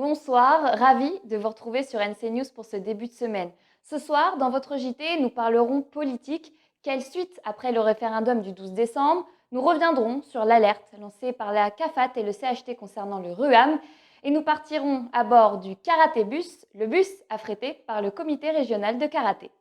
Bonsoir, ravi de vous retrouver sur NC News pour ce début de semaine. Ce soir, dans votre JT, nous parlerons politique. Quelle suite après le référendum du 12 décembre? Nous reviendrons sur l'alerte lancée par la CAFAT et le CHT concernant le RUAM. Et nous partirons à bord du Karaté Bus, le bus affrété par le comité régional de karaté.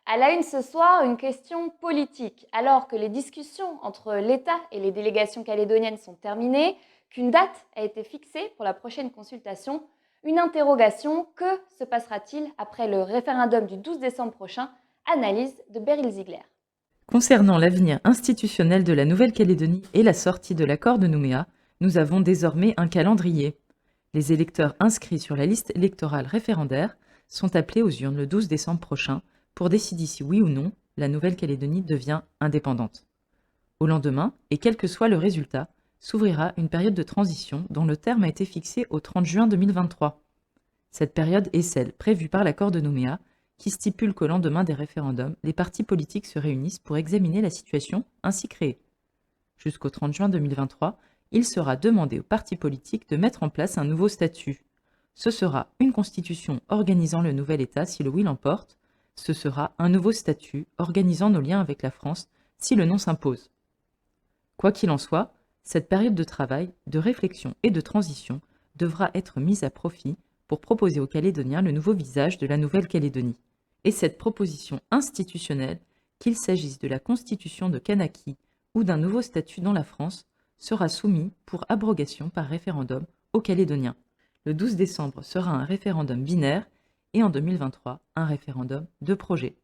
À la une ce soir, une question politique. Alors que les discussions entre l'État et les délégations calédoniennes sont terminées, qu'une date a été fixée pour la prochaine consultation, une interrogation: que se passera-t-il après le référendum du 12 décembre prochain? Analyse de Beryl Ziegler. Concernant l'avenir institutionnel de la Nouvelle-Calédonie et la sortie de l'accord de Nouméa, nous avons désormais un calendrier. Les électeurs inscrits sur la liste électorale référendaire sont appelés aux urnes le 12 décembre prochain pour décider si oui ou non la Nouvelle-Calédonie devient indépendante. Au lendemain, et quel que soit le résultat, s'ouvrira une période de transition dont le terme a été fixé au 30 juin 2023. Cette période est celle prévue par l'accord de Nouméa, qui stipule qu'au lendemain des référendums, les partis politiques se réunissent pour examiner la situation ainsi créée. Jusqu'au 30 juin 2023, il sera demandé aux partis politiques de mettre en place un nouveau statut. Ce sera une constitution organisant le nouvel État si le oui l'emporte. Ce sera un nouveau statut organisant nos liens avec la France si le non s'impose. Quoi qu'il en soit, cette période de travail, de réflexion et de transition devra être mise à profit pour proposer aux Calédoniens le nouveau visage de la Nouvelle-Calédonie. Et cette proposition institutionnelle, qu'il s'agisse de la constitution de Kanaki ou d'un nouveau statut dans la France, sera soumise pour abrogation par référendum aux Calédoniens. Le 12 décembre sera un référendum binaire et en 2023, un référendum de projet.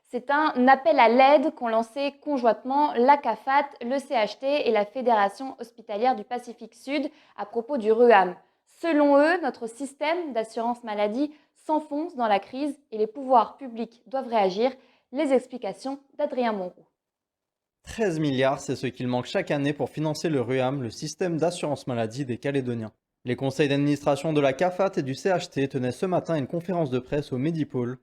C'est un appel à l'aide qu'ont lancé conjointement la CAFAT, le CHT et la Fédération hospitalière du Pacifique Sud à propos du RUAM. Selon eux, notre système d'assurance maladie s'enfonce dans la crise et les pouvoirs publics doivent réagir. Les explications d'Adrien Monroux. 13 milliards, c'est ce qu'il manque chaque année pour financer le RUAM, le système d'assurance maladie des Calédoniens. Les conseils d'administration de la CAFAT et du CHT tenaient ce matin une conférence de presse au Medipôle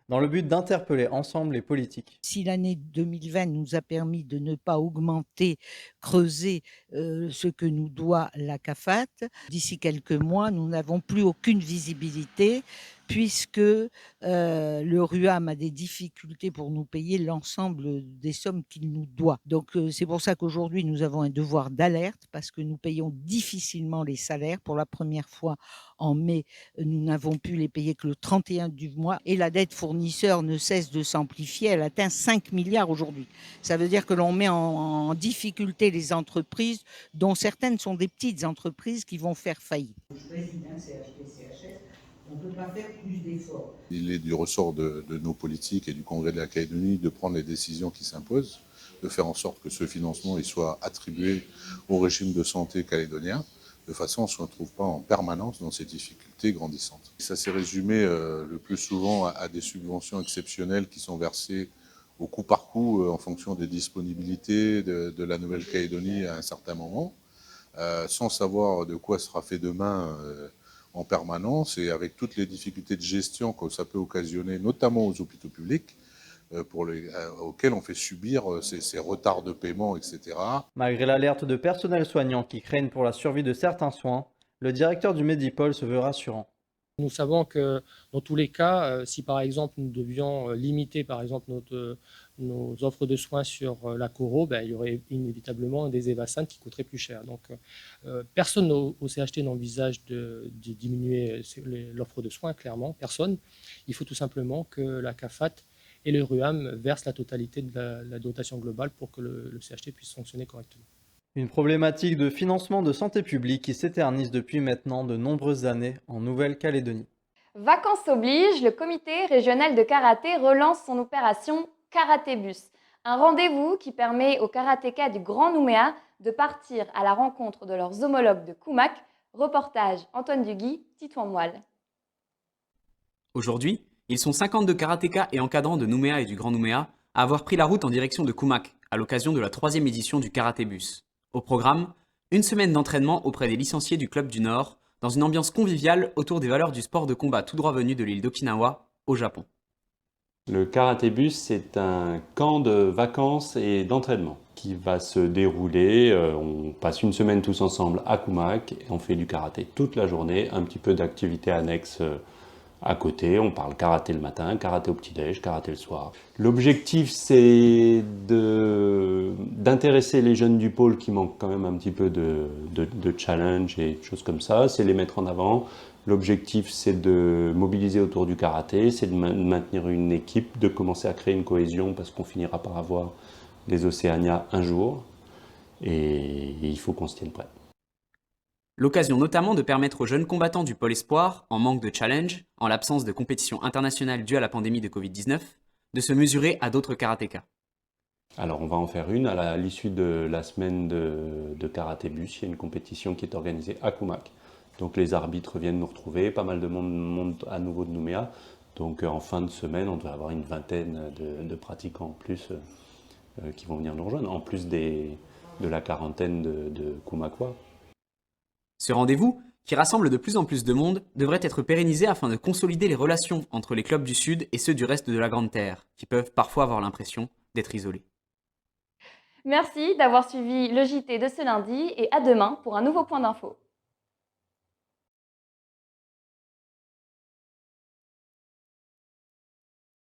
dans le but d'interpeller ensemble les politiques. Si l'année 2020 nous a permis de ne pas augmenter, creuser ce que nous doit la CAFAT, d'ici quelques mois, nous n'avons plus aucune visibilité puisque le RUAM a des difficultés pour nous payer l'ensemble des sommes qu'il nous doit. Donc c'est pour ça qu'aujourd'hui, nous avons un devoir d'alerte parce que nous payons difficilement les salaires. Pour la première fois en mai, nous n'avons pu les payer que le 31 du mois et la dette fournisseur ne cesse de s'amplifier. Elle atteint 5 milliards aujourd'hui. Ça veut dire que l'on met en difficulté les entreprises, dont certaines sont des petites entreprises qui vont faire faillite. Je préside un CHT, CHS. On ne peut pas faire plus d'efforts. Il est du ressort de nos politiques et du Congrès de la Calédonie de prendre les décisions qui s'imposent, de faire en sorte que ce financement il soit attribué au régime de santé calédonien, de façon à ce qu'on ne se retrouve pas en permanence dans ces difficultés grandissantes. Ça s'est résumé le plus souvent à des subventions exceptionnelles qui sont versées au coup par coup en fonction des disponibilités de la Nouvelle-Calédonie à un certain moment, sans savoir de quoi sera fait demain en permanence et avec toutes les difficultés de gestion que ça peut occasionner, notamment aux hôpitaux publics, auxquels on fait subir ces retards de paiement, etc. Malgré l'alerte de personnel soignant qui craignent pour la survie de certains soins, le directeur du Medipôle se veut rassurant. Nous savons que dans tous les cas, si par exemple nous devions limiter par exemple nos offres de soins sur la Coro, il y aurait inévitablement des Evasan qui coûteraient plus cher. Donc personne au CHT n'envisage de diminuer l'offre de soins, clairement, personne. Il faut tout simplement que la CAFAT et le RUAM versent la totalité de la dotation globale pour que le CHT puisse fonctionner correctement. Une problématique de financement de santé publique qui s'éternise depuis maintenant de nombreuses années en Nouvelle-Calédonie. Vacances oblige, le comité régional de karaté relance son opération Karaté Bus. Un rendez-vous qui permet aux karatékas du Grand Nouméa de partir à la rencontre de leurs homologues de Koumak. Reportage Antoine Duguy, Titouan Moelle. Aujourd'hui, ils sont 52 karatékas et encadrants de Nouméa et du Grand Nouméa à avoir pris la route en direction de Koumak à l'occasion de la 3e édition du Karaté Bus. Au programme, une semaine d'entraînement auprès des licenciés du Club du Nord, dans une ambiance conviviale autour des valeurs du sport de combat tout droit venu de l'île d'Okinawa, au Japon. Le karatébus, c'est un camp de vacances et d'entraînement qui va se dérouler. On passe une semaine tous ensemble à Kumak et on fait du karaté toute la journée, un petit peu d'activités annexes à côté. On parle karaté le matin, karaté au petit-déj, karaté le soir. L'objectif, c'est d'intéresser les jeunes du pôle qui manquent quand même un petit peu de challenge et de choses comme ça. C'est les mettre en avant. L'objectif, c'est de mobiliser autour du karaté, c'est de maintenir une équipe, de commencer à créer une cohésion parce qu'on finira par avoir des Océania un jour et il faut qu'on se tienne prêt. L'occasion notamment de permettre aux jeunes combattants du Pôle Espoir, en manque de challenge, en l'absence de compétition internationale due à la pandémie de Covid-19, de se mesurer à d'autres karatékas. Alors on va en faire une à l'issue de la semaine de karatébus. Il y a une compétition qui est organisée à Kumak. Donc les arbitres viennent nous retrouver, pas mal de monde monte à nouveau de Nouméa. Donc en fin de semaine, on devrait avoir une vingtaine de pratiquants en plus qui vont venir nous rejoindre, en plus de la quarantaine de Kumakois. Ce rendez-vous, qui rassemble de plus en plus de monde, devrait être pérennisé afin de consolider les relations entre les clubs du Sud et ceux du reste de la Grande Terre, qui peuvent parfois avoir l'impression d'être isolés. Merci d'avoir suivi le JT de ce lundi et à demain pour un nouveau point d'info.